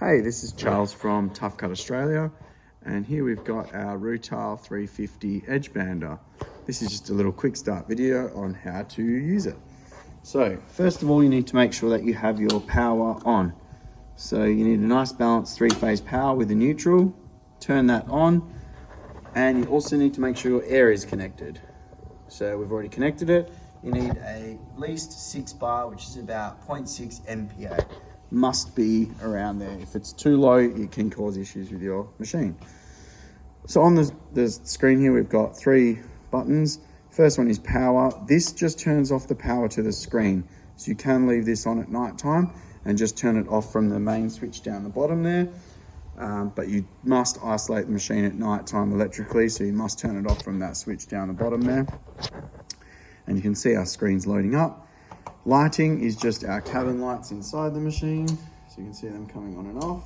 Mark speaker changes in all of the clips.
Speaker 1: Hey, this is Charles from Tough Cut Australia, and here we've got our Rutile 350 Edgebander. This is just a little quick start video on how to use it. So first of all, you need to make sure that you have your power on. So you need a nice balanced 3-phase power with a neutral. Turn that on, and you also need to make sure your air is connected. So we've already connected it. You need at least 6 bar, which is about 0.6 MPa. Must be around there. If it's too low, it can cause issues with your machine. So on the screen here, we've got 3 buttons. First one is power. This just turns off the power to the screen. So you can leave this on at night time and just turn it off from the main switch down the bottom there. But you must isolate the machine at night time electrically, so you must turn it off from that switch down the bottom there. And you can see our screen's loading up. Lighting is just our cabin lights inside the machine, so you can see them coming on and off.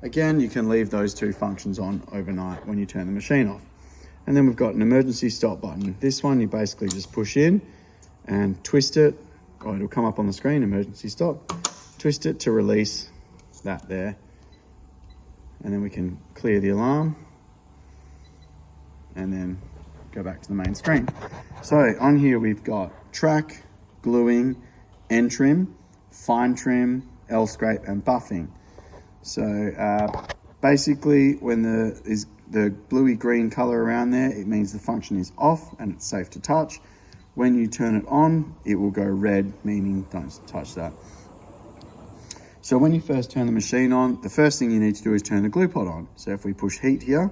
Speaker 1: Again, you can leave those 2 functions on overnight when you turn the machine off. And then we've got an emergency stop button. This one you basically just push in and twist it, or it'll come up on the screen, emergency stop. Twist it to release that there. And then we can clear the alarm and then go back to the main screen. So on here we've got track, gluing, end trim, fine trim, L scrape, and buffing. So basically when the bluey green color around there, it means the function is off and it's safe to touch. When you turn it on, it will go red, meaning don't touch that. So when you first turn the machine on, the first thing you need to do is turn the glue pot on. So if we push heat here,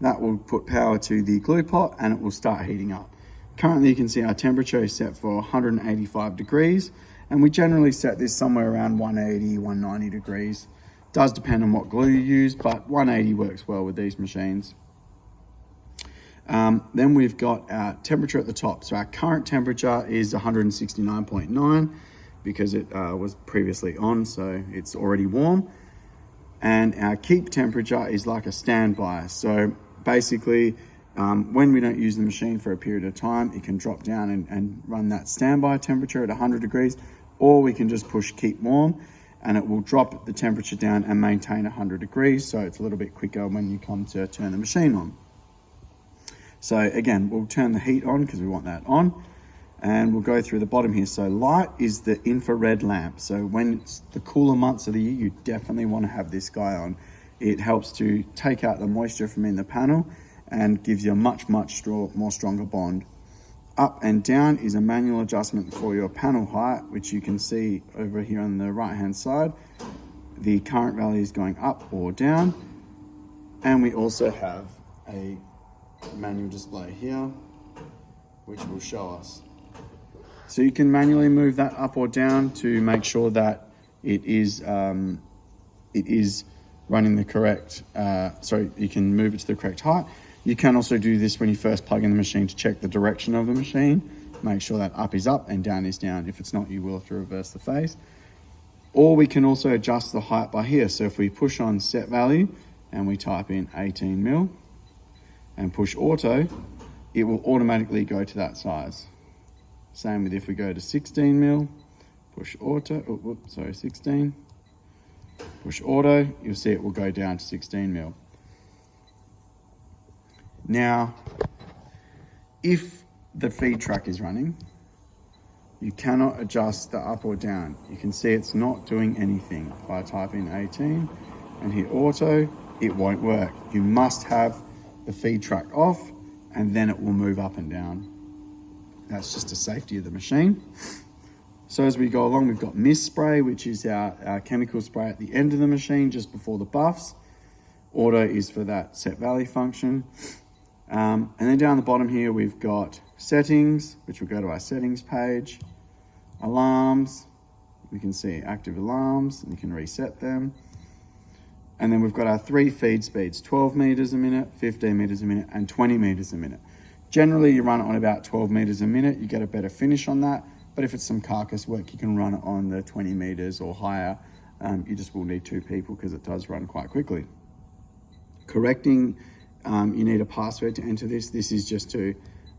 Speaker 1: that will put power to the glue pot and it will start heating up. Currently you can see our temperature is set for 185 degrees, and we generally set this somewhere around 180, 190 degrees. Does depend on what glue you use, but 180 works well with these machines. Then we've got our temperature at the top. So our current temperature is 169.9 because it was previously on, so it's already warm. And our keep temperature is like a standby. So basically, when we don't use the machine for a period of time, it can drop down and run that standby temperature at 100 degrees, or we can just push keep warm and it will drop the temperature down and maintain 100 degrees. So it's a little bit quicker when you come to turn the machine on. So again, we'll turn the heat on because we want that on, and we'll go through the bottom here. So light is the infrared lamp. So when it's the cooler months of the year, you definitely want to have this guy on. It helps to take out the moisture from in the panel and gives you a much more stronger bond. Up and down is a manual adjustment for your panel height, which you can see over here on the right hand side. The current value is going up or down. And we also have a manual display here, which will show us. So you can manually move that up or down to make sure that it is running the correct, you can move it to the correct height. You can also do this when you first plug in the machine to check the direction of the machine. Make sure that up is up and down is down. If it's not, you will have to reverse the phase. Or we can also adjust the height by here. So if we push on set value and we type in 18 mil and push auto, it will automatically go to that size. Same with if we go to 16 mil, push auto, 16. Push auto, you'll see it will go down to 16 mil. Now, if the feed track is running, you cannot adjust the up or down. You can see it's not doing anything. If I type in 18 and hit auto, it won't work. You must have the feed track off and then it will move up and down. That's just the safety of the machine. So as we go along, we've got mist spray, which is our chemical spray at the end of the machine, just before the buffs. Auto is for that set value function. And then down the bottom here, we've got settings, which will go to our settings page. Alarms, we can see active alarms, and you can reset them. And then we've got our 3 feed speeds, 12 meters a minute, 15 meters a minute, and 20 meters a minute. Generally, you run it on about 12 meters a minute. You get a better finish on that. But if it's some carcass work, you can run it on the 20 meters or higher. You just will need 2 people because it does run quite quickly. Correcting, you need a password to enter this. This is just to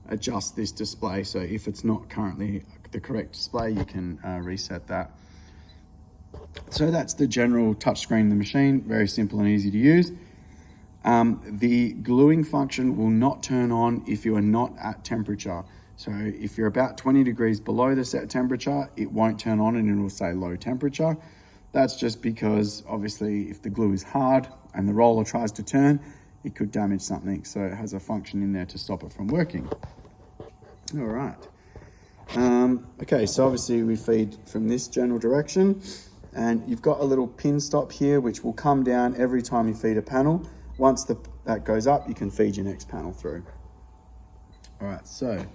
Speaker 1: adjust this display. So if it's not currently the correct display, you can reset that. So that's the general touchscreen of the machine, very simple and easy to use. The gluing function will not turn on if you are not at temperature. So if you're about 20 degrees below the set temperature, it won't turn on and it will say low temperature. That's just because obviously if the glue is hard and the roller tries to turn, it could damage something. So it has a function in there to stop it from working. All right. Okay, so obviously we feed from this general direction, and you've got a little pin stop here which will come down every time you feed a panel. Once that goes up, you can feed your next panel through. All right, so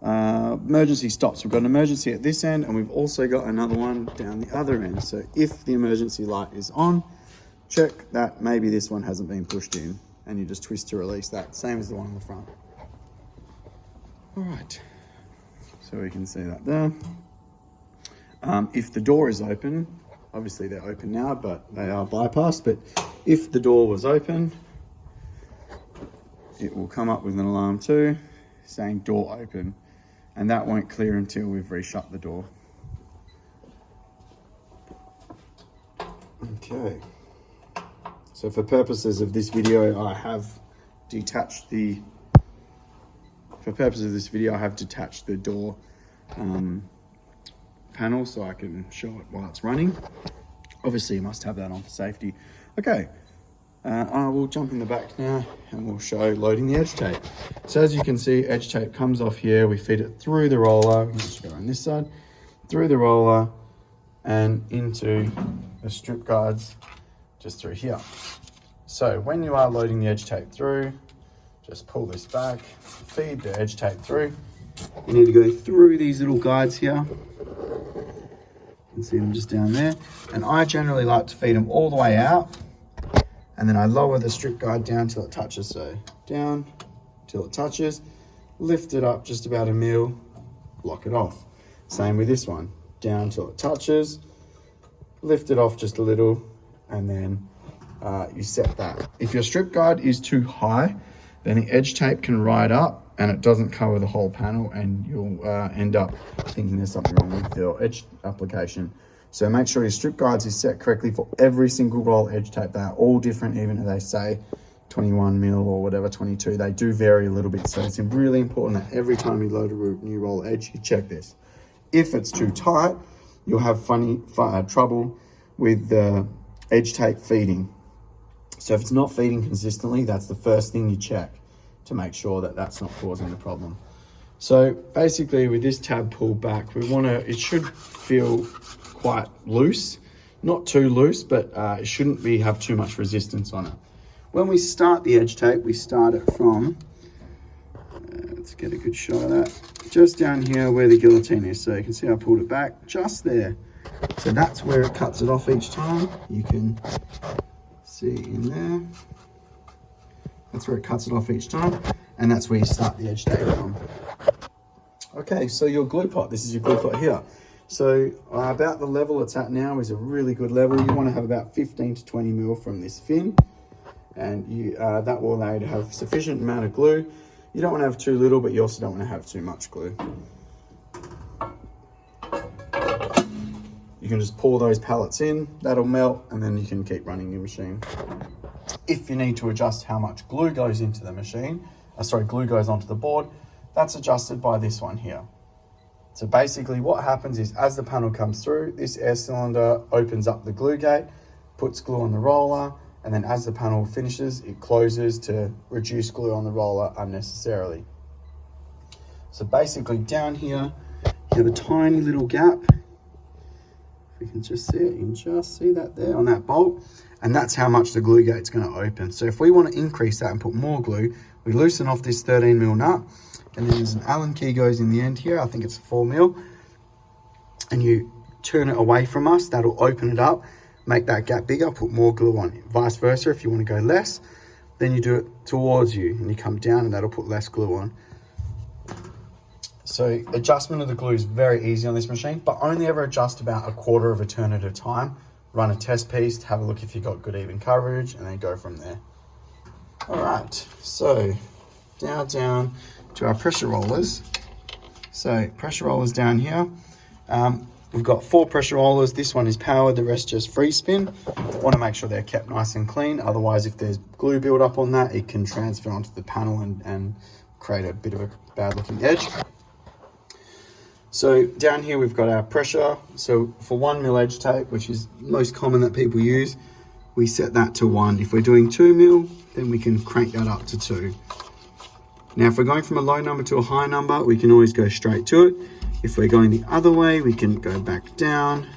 Speaker 1: emergency stops. We've got an emergency at this end, and we've also got another one down the other end. So if the emergency light is on, check that maybe this one hasn't been pushed in, and you just twist to release that, same as the one on the front. All right, so we can see that there. If the door is open, obviously they're open now, but they are bypassed, but if the door was open, it will come up with an alarm too, saying door open, and that won't clear until we've reshut the door. Okay, so for purposes of this video, I have detached the door panel so I can show it while it's running. Obviously you must have that on for safety. Okay, I will jump in the back now and we'll show loading the edge tape. So as you can see, edge tape comes off here. We feed it through the roller. Let's go on this side, through the roller and into the strip guides just through here. So when you are loading the edge tape through, just pull this back, feed the edge tape through. You need to go through these little guides here. You can see them just down there. And I generally like to feed them all the way out. And then I lower the strip guide down till it touches. So down till it touches, lift it up just about a mil, lock it off. Same with this one, down till it touches, lift it off just a little, and then you set that. If your strip guide is too high, then the edge tape can ride up and it doesn't cover the whole panel, and you'll end up thinking there's something wrong with your edge application. So make sure your strip guides is set correctly for every single roll edge tape. They are all different, even if they say 21 mil or whatever, 22, they do vary a little bit. So it's really important that every time you load a new roll edge, you check this. If it's too tight, you'll have trouble with the edge tape feeding. So if it's not feeding consistently, that's the first thing you check to make sure that that's not causing the problem. So basically with this tab pulled back, it should feel quite loose, not too loose, but it shouldn't have too much resistance on it. When we start the edge tape, we start it from, let's get a good shot of that, just down here where the guillotine is. So you can see I pulled it back just there. So that's where it cuts it off each time. You can see in there. That's where it cuts it off each time, and that's where you start the edge tape from. Okay, so your glue pot, this is your glue pot here. So about the level it's at now is a really good level. You want to have about 15 to 20 mil from this fin, and that will allow you to have sufficient amount of glue. You don't want to have too little, but you also don't want to have too much glue. You can just pour those pellets in, that'll melt, and then you can keep running your machine. If you need to adjust how much glue goes into the machine, glue goes onto the board, that's adjusted by this one here. So basically what happens is as the panel comes through, this air cylinder opens up the glue gate, puts glue on the roller, and then as the panel finishes, it closes to reduce glue on the roller unnecessarily. So basically down here, you have a tiny little gap. If you can just see it, you can just see that there on that bolt, and that's how much the glue gate's going to open. So if we want to increase that and put more glue, we loosen off this 13 mil nut, and then there's an Allen key goes in the end here, I think it's 4 mil, and you turn it away from us, that'll open it up, make that gap bigger, put more glue on it. Vice versa, if you want to go less, then you do it towards you and you come down and that'll put less glue on. So adjustment of the glue is very easy on this machine, but only ever adjust about 1/4 of a turn at a time. Run a test piece to have a look if you've got good even coverage, and then go from there. All right, so now down to our pressure rollers. So pressure rollers down here. We've got 4 pressure rollers. This one is powered, the rest just free spin. Want to make sure they're kept nice and clean. Otherwise, if there's glue build up on that, it can transfer onto the panel and create a bit of a bad looking edge. So down here, we've got our pressure. So for 1 mil edge tape, which is most common that people use, we set that to 1. If we're doing 2 mil, then we can crank that up to 2. Now, if we're going from a low number to a high number, we can always go straight to it. If we're going the other way, we can go back down,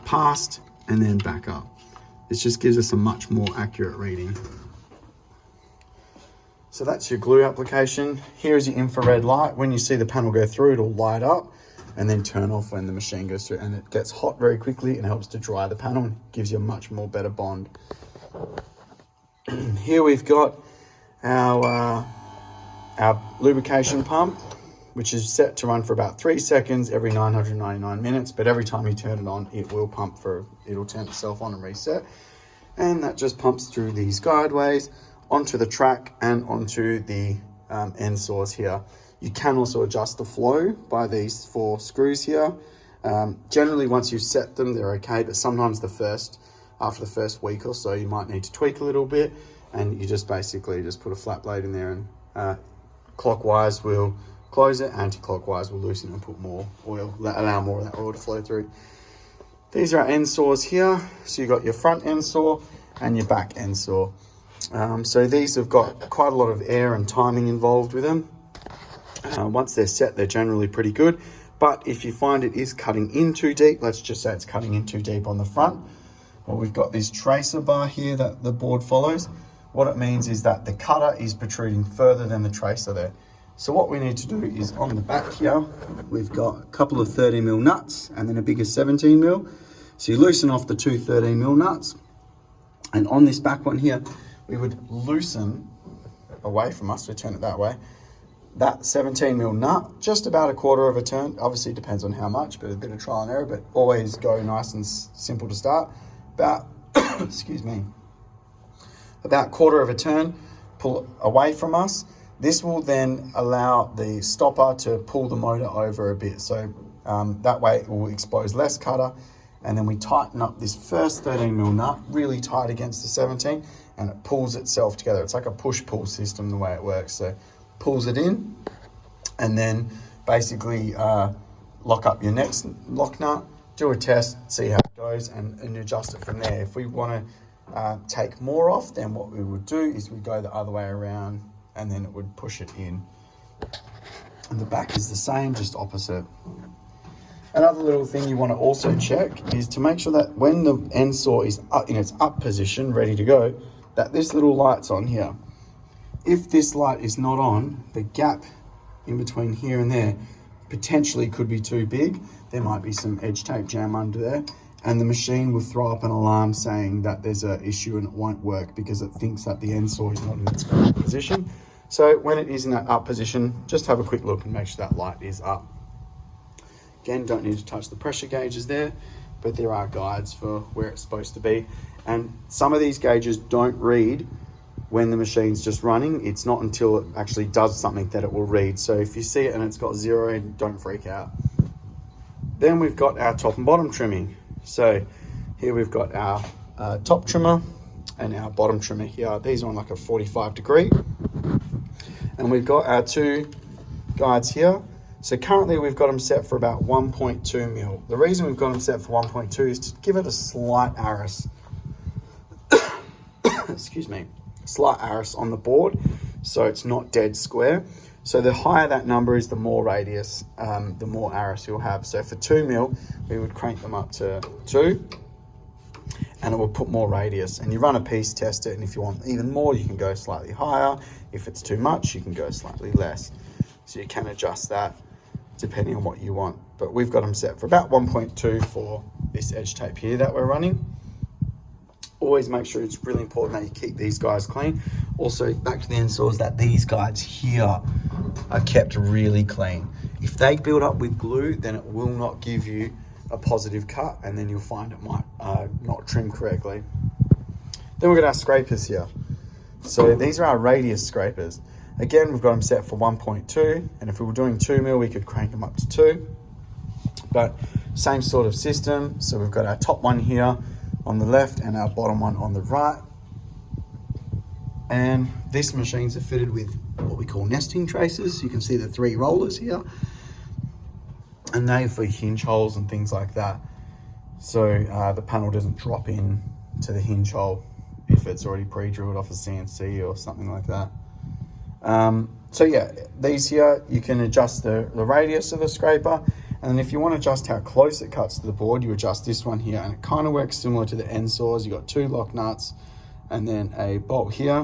Speaker 1: past, and then back up. This just gives us a much more accurate reading. So that's your glue application. Here is your infrared light. When you see the panel go through, it'll light up and then turn off when the machine goes through, and it gets hot very quickly and helps to dry the panel and gives you a much more better bond. Here we've got our lubrication pump, which is set to run for about 3 seconds every 999 minutes, but every time you turn it on, it will pump it'll turn itself on and reset. And that just pumps through these guideways onto the track and onto the end saws here. You can also adjust the flow by these 4 screws here. Generally, once you've set them, they're okay, but sometimes after the first week or so, you might need to tweak a little bit, and you just basically just put a flat blade in there, and clockwise will close it, anti-clockwise will loosen it and put more oil, allow more of that oil to flow through. These are our end saws here. So you've got your front end saw and your back end saw. So these have got quite a lot of air and timing involved with them. Once they're set, they're generally pretty good. But if you find it is cutting in too deep, let's just say it's cutting in too deep on the front, well, we've got this tracer bar here that the board follows. What it means is that the cutter is protruding further than the tracer there. So what we need to do is on the back here, we've got a couple of 13 mil nuts and then a bigger 17 mil. So you loosen off the 2 13 mil nuts. And on this back one here, we would loosen away from us, so turn it that way, that 17 mil nut, just about a quarter of a turn. Obviously it depends on how much, but a bit of trial and error, but always go nice and simple to start. About, excuse me, about quarter of a turn, pull away from us. This will then allow the stopper to pull the motor over a bit. So that way it will expose less cutter. And then we tighten up this first 13 mil nut really tight against the 17, and it pulls itself together. It's like a push-pull system the way it works. So pulls it in, and then basically lock up your next lock nut, do a test, see how it goes, and adjust it from there. If we want to take more off, then what we would do is we go the other way around, and then it would push it in. And the back is the same, just opposite. Another little thing you want to also check is to make sure that when the end saw is up in its up position, ready to go, that this little light's on here. If this light is not on, the gap in between here and there potentially could be too big. There might be some edge tape jam under there, and the machine will throw up an alarm saying that there's an issue and it won't work because it thinks that the end saw is not in its correct position. So when it is in that up position, just have a quick look and make sure that light is up. Again, don't need to touch the pressure gauges there, but there are guides for where it's supposed to be. And some of these gauges don't read when the machine's just running. It's not until it actually does something that it will read. So if you see it and it's got 0, don't freak out. Then we've got our top and bottom trimming. So here we've got our top trimmer and our bottom trimmer here. These are on like a 45 degree. And we've got our 2 guides here. So currently we've got them set for about 1.2 mil. The reason we've got them set for 1.2 is to give it a slight arris. Excuse me, slight arris on the board, so it's not dead square. So the higher that number is, the more radius, the more arris you'll have. So for 2 mil, we would crank them up to 2, and it will put more radius. And you run a piece, test it, and if you want even more, you can go slightly higher. If it's too much, you can go slightly less. So you can adjust that depending on what you want. But we've got them set for about 1.2 for this edge tape here that we're running. Always make sure, it's really important that you keep these guys clean. Also, back to the end saws, that these guides here are kept really clean. If they build up with glue, then it will not give you a positive cut, and then you'll find it might not trim correctly. Then we've got our scrapers here. So these are our radius scrapers. Again, we've got them set for 1.2, and if we were doing 2 mil, we could crank them up to 2. But same sort of system. So we've got our top one here on the left and our bottom one on the right. And these machines are fitted with what we call nesting traces. You can see the 3 rollers here. And they're for hinge holes and things like that. So the panel doesn't drop in to the hinge hole if it's already pre-drilled off a CNC or something like that. So yeah, these here, you can adjust the radius of the scraper. And then if you want to adjust how close it cuts to the board, you adjust this one here. And it kind of works similar to the end saws. You've got 2 lock nuts and then a bolt here.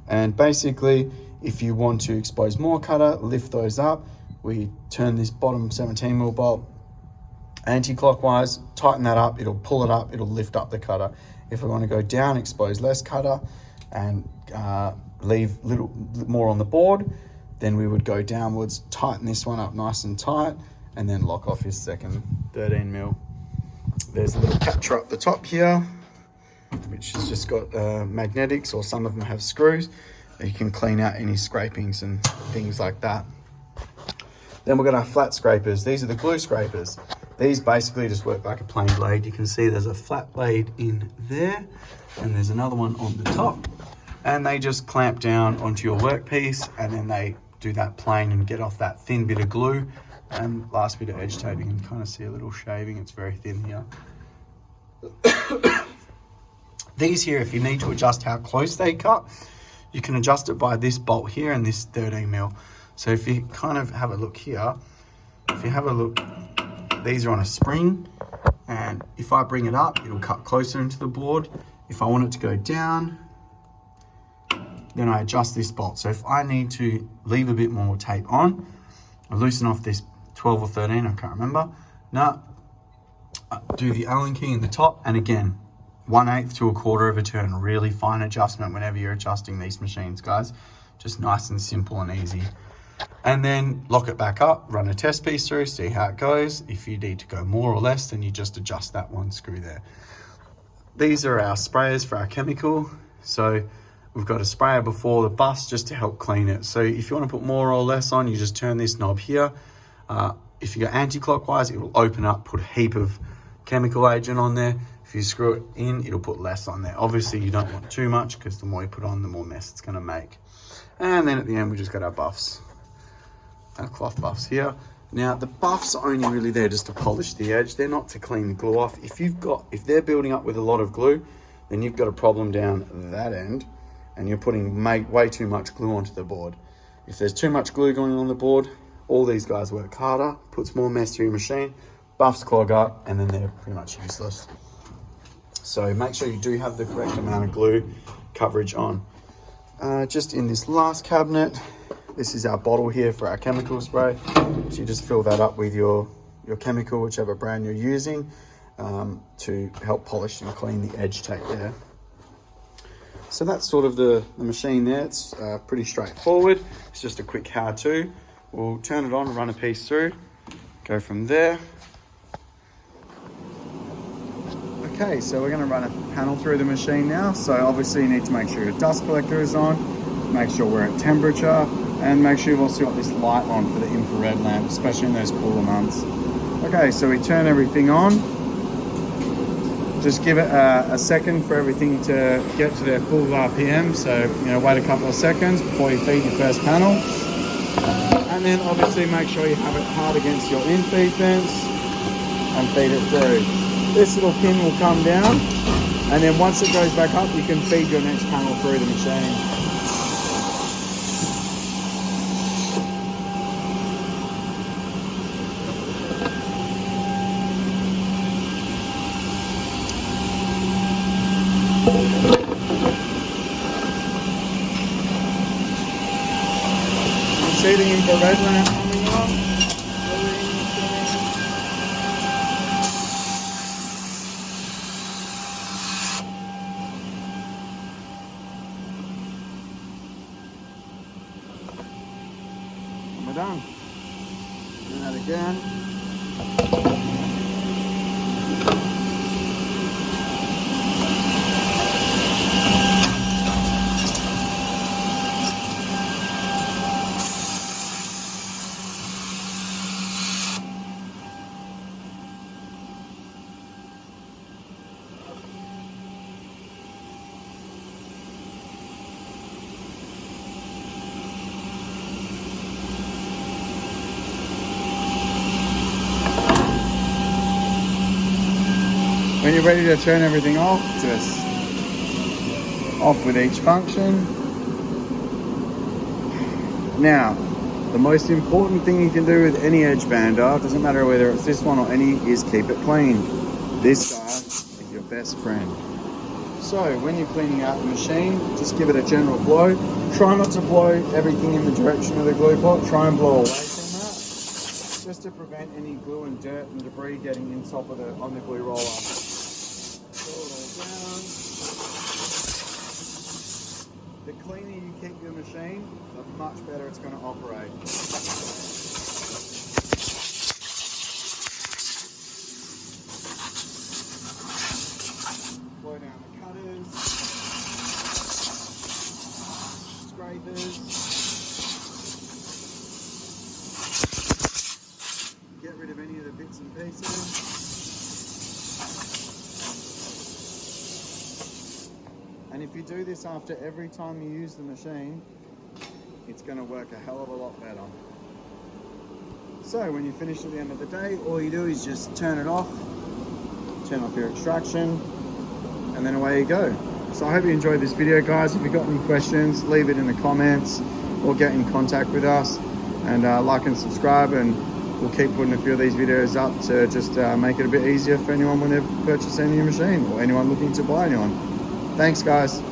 Speaker 1: And basically, if you want to expose more cutter, lift those up. We turn this bottom 17mm bolt anti-clockwise, tighten that up, it'll pull it up, it'll lift up the cutter. If we want to go down, expose less cutter and leave a little more on the board, then we would go downwards, tighten this one up nice and tight, and then lock off his second 13mm. There's a little catcher up the top here, which has just got magnetics, or some of them have screws. You can clean out any scrapings and things like that. Then we've got our flat scrapers. These are the glue scrapers. These basically just work like a plain blade. You can see there's a flat blade in there, and there's another one on the top. And they just clamp down onto your workpiece, and then they do that plane and get off that thin bit of glue. And last bit of edge tape, you can kind of see a little shaving. It's very thin here. These here, if you need to adjust how close they cut, you can adjust it by this bolt here and this 13mm. So if you kind of have a look here, if you have a look, these are on a spring, and if I bring it up, it'll cut closer into the board. If I want it to go down, then I adjust this bolt. So if I need to leave a bit more tape on, I loosen off this 12 or 13, I can't remember. Now, do the Allen key in the top, and again, 1/8 to 1/4 of a turn. Really fine adjustment whenever you're adjusting these machines, guys. Just nice and simple and easy. And then lock it back up, run a test piece through, see how it goes. If you need to go more or less, then you just adjust that one screw there. These are our sprayers for our chemical. So we've got a sprayer before the bus just to help clean it. So if you want to put more or less on, you just turn this knob here. If you go anti-clockwise, it will open up, put a heap of chemical agent on there. If you screw it in, it'll put less on there. Obviously, you don't want too much, because the more you put on, the more mess it's going to make. And then at the end, we just got our buffs, our cloth buffs here. Now, the buffs are only really there just to polish the edge. They're not to clean the glue off. If they're building up with a lot of glue, then you've got a problem down that end, and you're putting way too much glue onto the board. If there's too much glue going on the board, all these guys work harder, puts more mess through your machine, buffs clog up, and then they're pretty much useless. So make sure you do have the correct amount of glue coverage on. Just in this last cabinet, this is our bottle here for our chemical spray. So you just fill that up with your chemical, whichever brand you're using, to help polish and clean the edge tape there. So that's sort of the machine there. It's pretty straightforward. It's just a quick how-to. We'll turn it on, run a piece through, go from there. Okay, so we're going to run a panel through the machine now. So obviously you need to make sure your dust collector is on, make sure we're at temperature, and make sure you've also got this light on for the infrared lamp, especially in those cooler months. Okay, so we turn everything on. Just give it a second for everything to get to their full RPM. So, wait a couple of seconds before you feed your first panel. And then obviously make sure you have it hard against your in-feed fence and feed it through. This little pin will come down, and then once it goes back up, you can feed your next panel through the machine. See the infrared lamp coming on? We're done. Do that again. When you're ready to turn everything off, just off with each function. Now, the most important thing you can do with any Edgebander, doesn't matter whether it's this one or any, is keep it clean. This guy is your best friend. So when you're cleaning out the machine, just give it a general blow. Try not to blow everything in the direction of the glue pot. Try and blow away from that, just to prevent any glue and dirt and debris getting in top of on the glue roller. Pull it all down. The cleaner you keep your machine, the much better it's going to operate. Blow down the cutters, scrapers, get rid of any of the bits and pieces. And if you do this after every time you use the machine, it's going to work a hell of a lot better. So when you finish at the end of the day, all you do is just turn it off, turn off your extraction, and then away you go. So I hope you enjoyed this video, guys. If you've got any questions, leave it in the comments or get in contact with us, and like and subscribe, and we'll keep putting a few of these videos up to just make it a bit easier for anyone when they purchase a new machine or anyone looking to buy a new one. Thanks, guys.